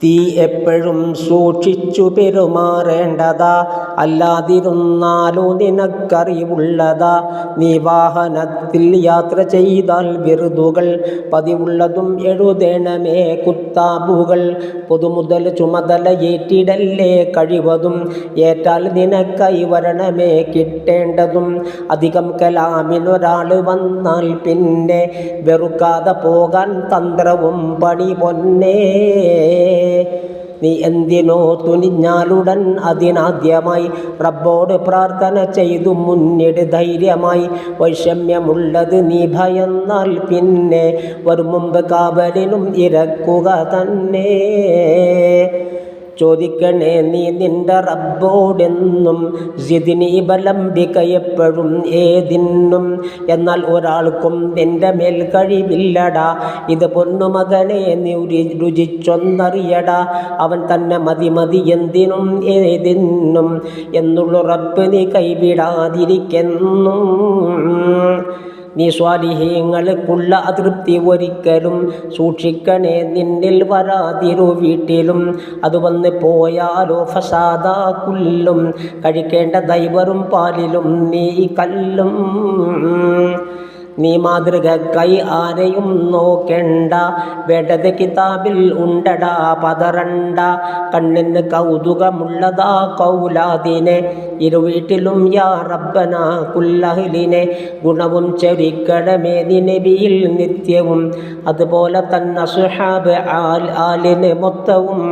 തീ എപ്പോഴും സൂക്ഷിച്ചു പെരുമാറേണ്ടതാ, അല്ലാതിരുന്നാലോ നിനക്കറിവുള്ളതാ. നീ വാഹനത്തിൽ യാത്ര ചെയ്താൽ വിറുതുകൾ പതിവുള്ളതും എഴുതേണമേ കുത്താബുകൾ. പൊതുമുതൽ ചുമതല ഏറ്റിടല്ലേ കഴിവതും, ഏറ്റാൽ നിനക്കായി വരണമേ കിട്ടേണ്ടതും. അധികം കലാമിനൊരാൾ വന്നാൽ പിന്നെ വെറുക്കാതെ പോകാൻ തന്ത്രവും പണി പൊന്നേ. നീ എന്തിനോ തുനിഞ്ഞാലുടൻ അതിനാദ്യമായി റബ്ബോട് പ്രാർത്ഥന ചെയ്തു മുന്നിട് ധൈര്യമായി. വൈഷമ്യമുള്ളത് നീ ഭയന്നാൽ പിന്നെ വരും മുമ്പ് കാവലിനും ഇരക്കുക തന്നെ. ചോദിക്കണേ നീ നിന്റെ റബ്ബോടെന്നും, സിദ്നി ബലംബിക എപ്പോഴും ഏതിന്നും. എന്നാൽ ഒരാൾക്കും നിന്റെ മേൽ കഴിവില്ലടാ, ഇത് പൊന്നുമകനെ നീ രുചിച്ചൊന്നറിയടാ. അവൻ തന്നെ മതി എന്തിനും ഏതിന്നും എന്നുള്ള റബ്ബ് നീ കൈവിടാതിരിക്കുന്നു. നീ സ്വാലിഹീങ്ങൾക്കുള്ള അതൃപ്തി ഒരിക്കലും സൂക്ഷിക്കണേ നിന്നിൽ വരാതിരു വീട്ടിലും. അത് വന്ന് പോയാലോ ഫസാദാ കുല്ലും, കഴിക്കേണ്ട ദൈവറും പാലിലും നീ കല്ലും. നീ മാതൃകക്കായി ആരെയും നോക്കണ്ട, വേണ്ടത് കിതാബിൽ ഉണ്ടടാ പതറണ്ട. കണ്ണിന് കൗതുകമുള്ളതാ കൗലാദിനെ, ഇരുവീട്ടിലും യാ റബ്ബന കുല്ലഹ്ലിനെ. ഗുണവും ചരിക്കണമേ നീ നബിയിൽ നിത്യവും, അതുപോലെ തന്നെ സുഹാബ് ആലിന് മൊത്തവും.